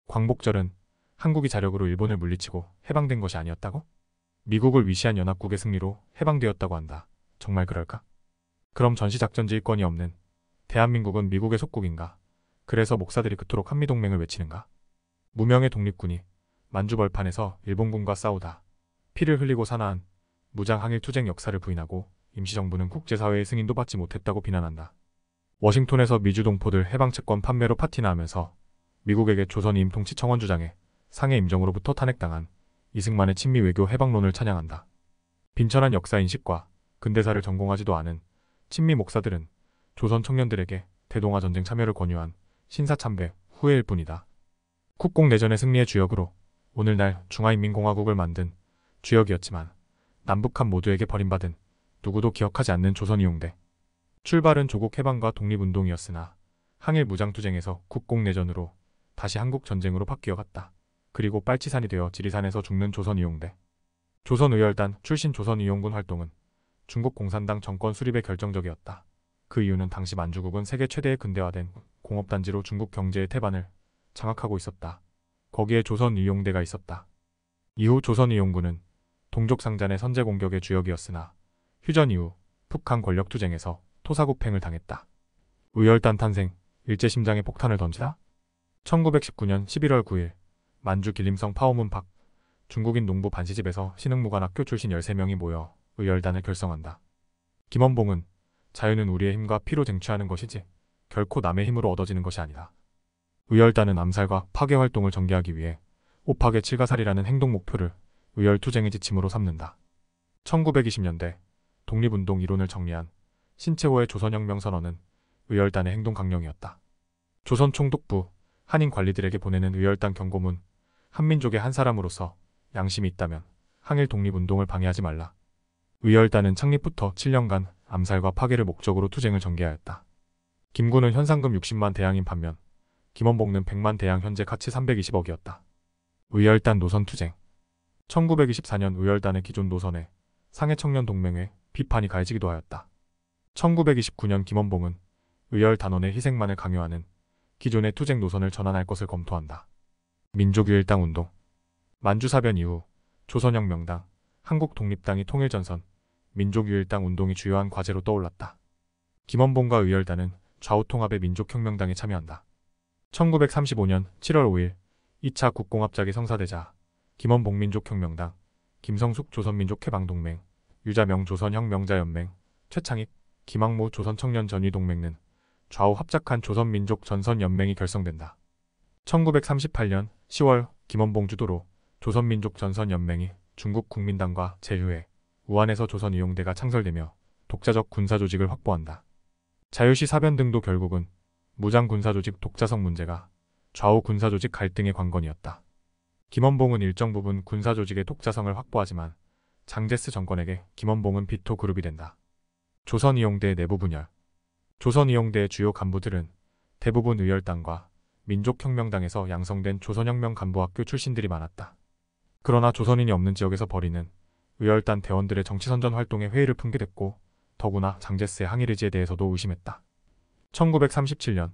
광복절은 한국이 자력으로 일본을 물리치고 해방된 것이 아니었다고? 미국을 위시한 연합국의 승리로 해방되었다고 한다. 정말 그럴까? 그럼 전시작전지휘권이 없는 대한민국은 미국의 속국인가? 그래서 목사들이 그토록 한미동맹을 외치는가? 무명의 독립군이 만주벌판에서 일본군과 싸우다 피를 흘리고 산화한 무장 항일 투쟁 역사를 부인하고 임시정부는 국제사회의 승인도 받지 못했다고 비난한다. 워싱턴에서 미주 동포들 해방채권 판매로 파티나 하면서 미국에게 조선 이임통치 청원 주장에 상해 임정으로부터 탄핵당한 이승만의 친미 외교 해방론을 찬양한다. 빈천한 역사 인식과 근대사를 전공하지도 않은 친미 목사들은 조선 청년들에게 대동아 전쟁 참여를 권유한 신사참배 후예일 뿐이다. 국공내전의 승리의 주역으로 오늘날 중화인민공화국을 만든 주역이었지만 남북한 모두에게 버림받은 누구도 기억하지 않는 조선이용대. 출발은 조국 해방과 독립운동이었으나 항일 무장투쟁에서 국공내전으로 다시 한국전쟁으로 바뀌어갔다. 그리고 빨치산이 되어 지리산에서 죽는 조선이용대. 조선의열단 출신 조선이용군 활동은 중국 공산당 정권 수립에 결정적이었다. 그 이유는 당시 만주국은 세계 최대의 근대화된 공업단지로 중국 경제의 태반을 장악하고 있었다. 거기에 조선의용대가 있었다. 이후 조선의용군은 동족상잔의 선제 공격의 주역이었으나 휴전 이후 북한 권력투쟁에서 토사구팽을 당했다. 의열단 탄생, 일제심장에 폭탄을 던지다. 1919년 11월 9일 만주 길림성 파오문 밖 중국인 농부 반시집에서 신흥무관학교 출신 13명이 모여 의열단을 결성한다. 김원봉은 자유는 우리의 힘과 피로 쟁취하는 것이지 결코 남의 힘으로 얻어지는 것이 아니다. 의열단은 암살과 파괴 활동을 전개하기 위해 옥파괴 칠가살이라는 행동 목표를 의열투쟁의 지침으로 삼는다. 1920년대 독립운동 이론을 정리한 신채호의 조선혁명선언은 의열단의 행동 강령이었다. 조선 총독부, 한인 관리들에게 보내는 의열단 경고문, 한민족의 한 사람으로서 양심이 있다면 항일 독립운동을 방해하지 말라. 의열단은 창립부터 7년간 암살과 파괴를 목적으로 투쟁을 전개하였다. 김구는 현상금 60만 대양인 반면 김원봉은 100만 대양, 현재 가치 320억이었다. 의열단 노선투쟁. 1924년 의열단의 기존 노선에 상해청년동맹회 비판이 가해지기도 하였다. 1929년 김원봉은 의열단원의 희생만을 강요하는 기존의 투쟁 노선을 전환할 것을 검토한다. 민족유일당운동. 만주사변 이후 조선혁명당, 한국독립당이 통일전선, 민족유일당운동이 주요한 과제로 떠올랐다. 김원봉과 의열단은 좌우통합의 민족혁명당에 참여한다. 1935년 7월 5일 2차 국공합작이 성사되자 김원봉 민족혁명당, 김성숙 조선민족해방동맹, 유자명 조선혁명자연맹, 최창익, 김학무 조선청년전위동맹은 좌우 합작한 조선민족전선연맹이 결성된다. 1938년 10월 김원봉 주도로 조선민족전선연맹이 중국 국민당과 제휴해 우한에서 조선의용대가 창설되며 독자적 군사조직을 확보한다. 자유시 사변 등도 결국은 무장군사조직 독자성 문제가 좌우 군사조직 갈등의 관건이었다. 김원봉은 일정 부분 군사조직의 독자성을 확보하지만 장제스 정권에게 김원봉은 비토 그룹이 된다. 조선의용대의 내부 분열. 조선의용대의 주요 간부들은 대부분 의열당과 민족혁명당에서 양성된 조선혁명 간부학교 출신들이 많았다. 그러나 조선인이 없는 지역에서 벌이는 의열단 대원들의 정치선전 활동에 회의를 품게 됐고 더구나 장제스의 항일 의지에 대해서도 의심했다. 1937년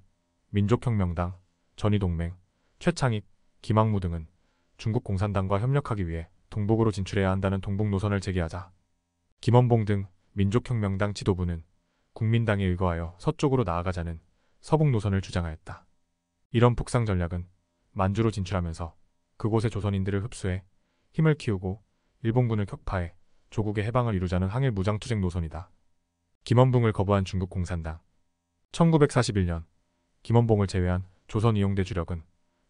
민족혁명당, 전위동맹, 최창익, 김학무 등은 중국 공산당과 협력하기 위해 동북으로 진출해야 한다는 동북 노선을 제기하자 김원봉 등 민족혁명당 지도부는 국민당에 의거하여 서쪽으로 나아가자는 서북 노선을 주장하였다. 이런 북상 전략은 만주로 진출하면서 그곳의 조선인들을 흡수해 힘을 키우고 일본군을 격파해 조국의 해방을 이루자는 항일 무장투쟁 노선이다. 김원봉을 거부한 중국 공산당. 1941년 김원봉을 제외한 조선이용대 주력은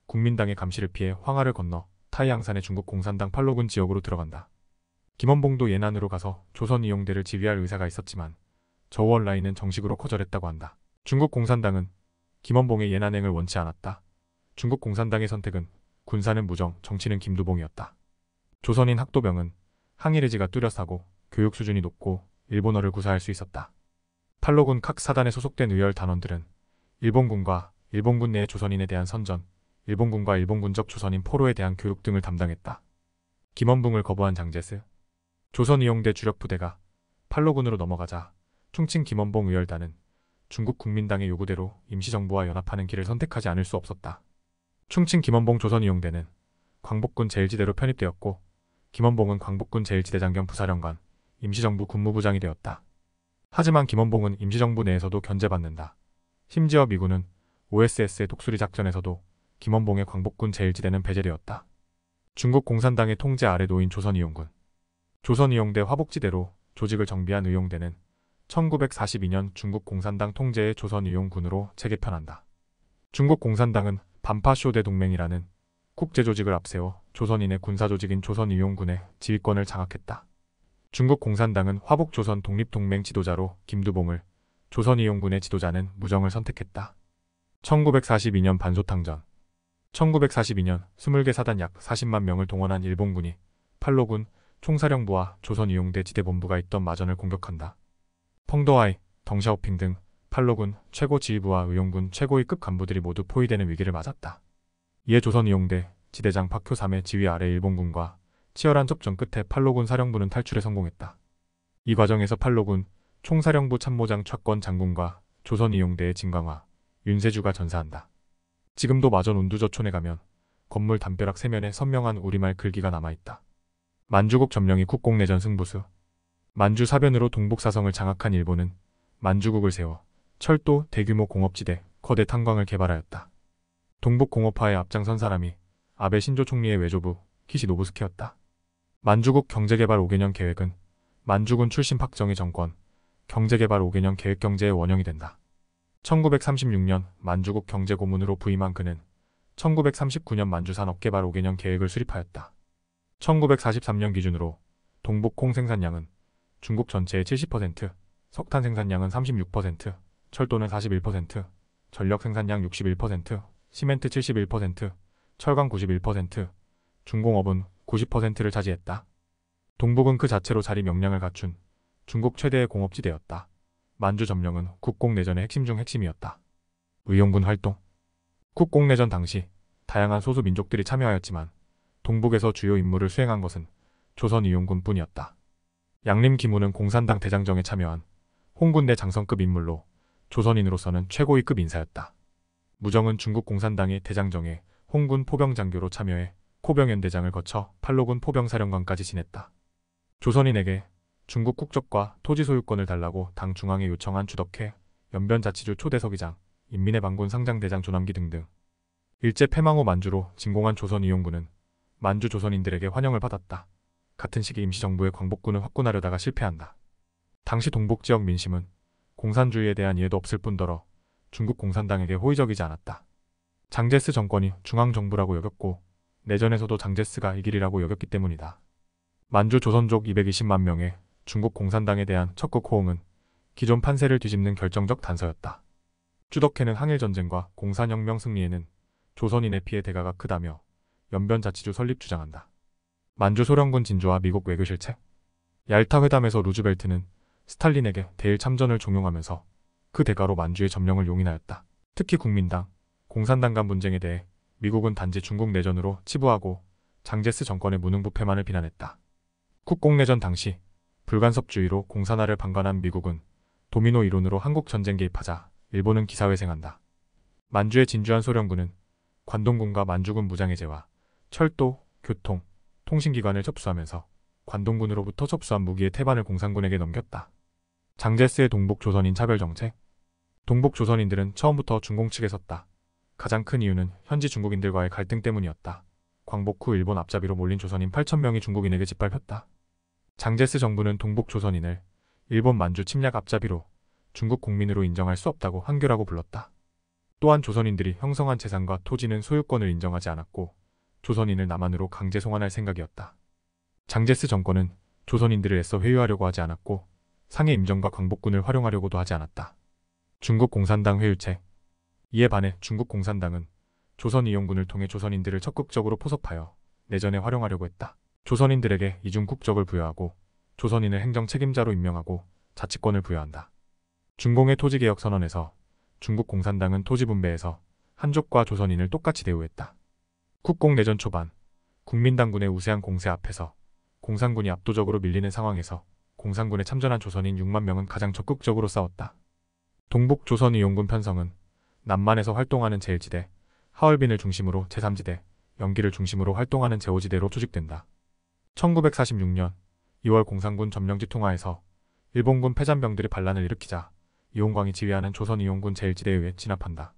국민당의 감시를 피해 황하를 건너 타이양산의 중국 공산당 팔로군 지역으로 들어간다. 김원봉도 예난으로 가서 조선이용대를 지휘할 의사가 있었지만 저우얼라이는 정식으로 거절했다고 한다. 중국 공산당은 김원봉의 예난행을 원치 않았다. 중국 공산당의 선택은 군사는 무정, 정치는 김두봉이었다. 조선인 학도병은 항일 의지가 뚜렷하고 교육 수준이 높고 일본어를 구사할 수 있었다. 팔로군 각 사단에 소속된 의열 단원들은 일본군과 일본군 내의 조선인에 대한 선전, 일본군과 일본군적 조선인 포로에 대한 교육 등을 담당했다. 김원봉을 거부한 장제스. 조선이용대 주력 부대가 팔로군으로 넘어가자 충칭 김원봉 의열단은 중국 국민당의 요구대로 임시정부와 연합하는 길을 선택하지 않을 수 없었다. 충칭 김원봉 조선이용대는 광복군 제1지대로 편입되었고 김원봉은 광복군 제1지대장 겸 부사령관, 임시정부 군무부장이 되었다. 하지만 김원봉은 임시정부 내에서도 견제받는다. 심지어 미군은 OSS의 독수리 작전에서도 김원봉의 광복군 제1지대는 배제되었다. 중국 공산당의 통제 아래 놓인 조선이용군. 조선이용대 화복지대로 조직을 정비한 의용대는 1942년 중국 공산당 통제의 조선이용군으로 재개편한다. 중국 공산당은 반파쇼대 동맹이라는 국제조직을 앞세워 조선인의 군사조직인 조선이용군의 지휘권을 장악했다. 중국 공산당은 화복조선 독립동맹 지도자로 김두봉을, 조선이용군의 지도자는 무정을 선택했다. 1942년 반소탕전. 1942년 20개 사단 약 40만 명을 동원한 일본군이 팔로군 총사령부와 조선이용대 지대본부가 있던 마전을 공격한다. 펑도아이, 덩샤오핑 등 팔로군 최고 지휘부와 의용군 최고위급 간부들이 모두 포위되는 위기를 맞았다. 이에 조선이용대 지대장 박효삼의 지휘 아래 일본군과 치열한 접전 끝에 팔로군 사령부는 탈출에 성공했다. 이 과정에서 팔로군 총사령부 참모장 최권 장군과 조선이용대의 진광화, 윤세주가 전사한다. 지금도 마전 운두저촌에 가면 건물 담벼락 세면에 선명한 우리말 글귀가 남아있다. 만주국 점령이 국공내전 승부수. 만주 사변으로 동북사성을 장악한 일본은 만주국을 세워 철도, 대규모 공업지대, 거대 탄광을 개발하였다. 동북공업화에 앞장선 사람이 아베 신조 총리의 외조부 키시노부스케였다. 만주국 경제개발 5개년 계획은 만주군 출신 박정희 정권 경제개발 5개년 계획 경제의 원형이 된다. 1936년 만주국 경제고문으로 부임한 그는 1939년 만주산업개발 5개년 계획을 수립하였다. 1943년 기준으로 동북 콩 생산량은 중국 전체의 70%, 석탄 생산량은 36%, 철도는 41%, 전력 생산량 61%, 시멘트 71%, 철강 91%, 중공업은 90%를 차지했다. 동북은 그 자체로 자리 명량을 갖춘 중국 최대의 공업지대였다. 만주 점령은 국공내전의 핵심 중 핵심이었다. 의용군 활동. 국공내전 당시 다양한 소수 민족들이 참여하였지만 동북에서 주요 임무를 수행한 것은 조선의용군뿐이었다. 양림 기무는 공산당 대장정에 참여한 홍군 내 장성급 인물로 조선인으로서는 최고위급 인사였다. 무정은 중국 공산당이 대장정에 홍군 포병장교로 참여해 포병연대장을 거쳐 팔로군 포병사령관까지 지냈다. 조선인에게 중국 국적과 토지 소유권을 달라고 당 중앙에 요청한 주덕회, 연변자치주 초대서기장, 인민의 반군 상장대장 조남기 등등. 일제 패망 후 만주로 진공한 조선이용군은 만주 조선인들에게 환영을 받았다. 같은 시기 임시정부의 광복군을 확군하려다가 실패한다. 당시 동북지역 민심은 공산주의에 대한 이해도 없을 뿐더러 중국 공산당에게 호의적이지 않았다. 장제스 정권이 중앙정부라고 여겼고 내전에서도 장제스가 이길이라고 여겼기 때문이다. 만주 조선족 220만 명의 중국 공산당에 대한 적극 호응은 기존 판세를 뒤집는 결정적 단서였다. 주덕회는 항일전쟁과 공산혁명 승리에는 조선인의 피해 대가가 크다며 연변자치주 설립 주장한다. 만주 소련군 진주와 미국 외교실책. 얄타 회담에서 루즈벨트는 스탈린에게 대일 참전을 종용하면서 그 대가로 만주의 점령을 용인하였다. 특히 국민당, 공산당 간 분쟁에 대해 미국은 단지 중국 내전으로 치부하고 장제스 정권의 무능부패만을 비난했다. 국공내전 당시 불간섭주의로 공산화를 방관한 미국은 도미노 이론으로 한국전쟁 개입하자 일본은 기사회생한다. 만주의 진주한 소련군은 관동군과 만주군 무장해제와 철도, 교통, 통신기관을 접수하면서 관동군으로부터 접수한 무기의 태반을 공산군에게 넘겼다. 장제스의 동북조선인 차별정책. 동북조선인들은 처음부터 중공 측에 섰다. 가장 큰 이유는 현지 중국인들과의 갈등 때문이었다. 광복 후 일본 앞잡이로 몰린 조선인 8,000명이 중국인에게 짓밟혔다. 장제스 정부는 동북조선인을 일본 만주 침략 앞잡이로 중국 국민으로 인정할 수 없다고 한교라고 불렀다. 또한 조선인들이 형성한 재산과 토지는 소유권을 인정하지 않았고 조선인을 남한으로 강제 송환할 생각이었다. 장제스 정권은 조선인들을 애써 회유하려고 하지 않았고 상해 임정과 광복군을 활용하려고도 하지 않았다. 중국 공산당 회유책. 이에 반해 중국 공산당은 조선이용군을 통해 조선인들을 적극적으로 포섭하여 내전에 활용하려고 했다. 조선인들에게 이중 국적을 부여하고 조선인을 행정 책임자로 임명하고 자치권을 부여한다. 중공의 토지개혁 선언에서 중국 공산당은 토지 분배에서 한족과 조선인을 똑같이 대우했다. 국공내전 초반 국민당군의 우세한 공세 앞에서 공산군이 압도적으로 밀리는 상황에서 공산군에 참전한 조선인 6만 명은 가장 적극적으로 싸웠다. 동북조선의용군 편성은 남만에서 활동하는 제1지대, 하얼빈을 중심으로 제3지대, 영기를 중심으로 활동하는 제5지대로 조직된다. 1946년 2월 공산군 점령지 통하에서 일본군 패잔병들이 반란을 일으키자 이용광이 지휘하는 조선이용군 제1지대에 의해 진압한다.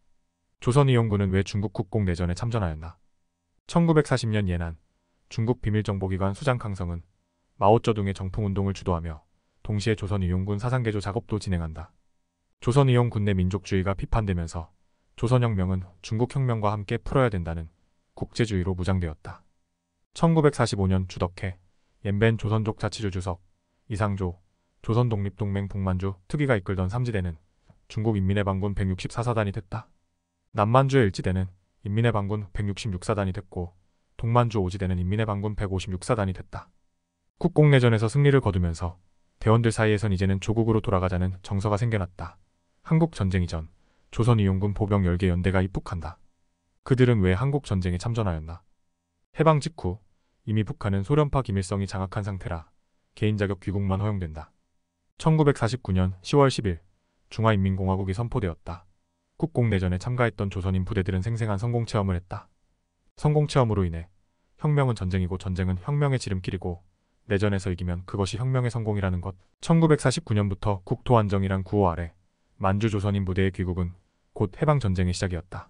조선이용군은 왜 중국 국공내전에 참전하였나? 1940년 예난 중국 비밀정보기관 수장 강성은 마오쩌둥의 정풍운동을 주도하며 동시에 조선이용군 사상개조 작업도 진행한다. 조선이용군 내 민족주의가 비판되면서 조선혁명은 중국혁명과 함께 풀어야 된다는 국제주의로 무장되었다. 1945년 주덕해 옌벤 조선족 자치주 주석, 이상조, 조선독립동맹 북만주 특위가 이끌던 3지대는 중국인민해방군 164사단이 됐다. 남만주의 1지대는 인민해방군 166사단이 됐고 동만주 5지대는 인민해방군 156사단이 됐다. 국공내전에서 승리를 거두면서 대원들 사이에선 이제는 조국으로 돌아가자는 정서가 생겨났다. 한국전쟁 이전 조선이용군 보병 10개 연대가 입북한다. 그들은 왜 한국전쟁에 참전하였나? 해방 직후 이미 북한은 소련파 김일성이 장악한 상태라 개인자격 귀국만 허용된다. 1949년 10월 10일 중화인민공화국이 선포되었다. 국공내전에 참가했던 조선인 부대들은 생생한 성공체험을 했다. 성공체험으로 인해 혁명은 전쟁이고 전쟁은 혁명의 지름길이고 내전에서 이기면 그것이 혁명의 성공이라는 것. 1949년부터 국토안정이란 구호 아래 만주 조선인 부대의 귀국은 곧 해방전쟁의 시작이었다.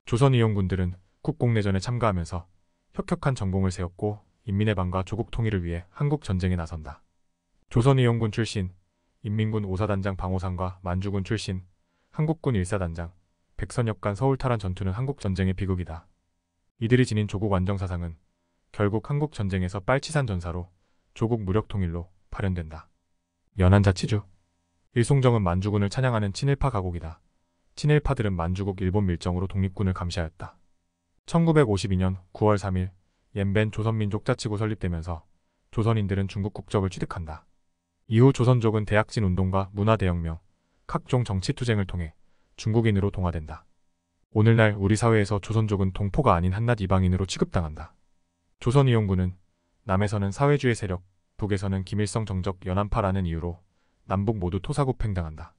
조선이용군들은 국공내전에 참가하면서 혁혁한 전공을 세웠고 인민해방과 조국 통일을 위해 한국전쟁에 나선다. 조선이용군 출신 인민군 5사단장 방호상과 만주군 출신 한국군 1사단장 백선엽간 서울탈환 전투는 한국전쟁의 비극이다. 이들이 지닌 조국 완정사상은 결국 한국전쟁에서 빨치산 전사로 조국 무력통일로 발현된다. 연안자치주 일송정은 만주군을 찬양하는 친일파 가곡이다. 친일파들은 만주국 일본 밀정으로 독립군을 감시하였다. 1952년 9월 3일 옌벤 조선민족자치구 설립되면서 조선인들은 중국 국적을 취득한다. 이후 조선족은 대약진 운동과 문화대혁명, 각종 정치투쟁을 통해 중국인으로 동화된다. 오늘날 우리 사회에서 조선족은 동포가 아닌 한낱 이방인으로 취급당한다. 조선이용군은 남에서는 사회주의 세력, 북에서는 김일성 정적 연안파라는 이유로 남북 모두 토사구팽당한다.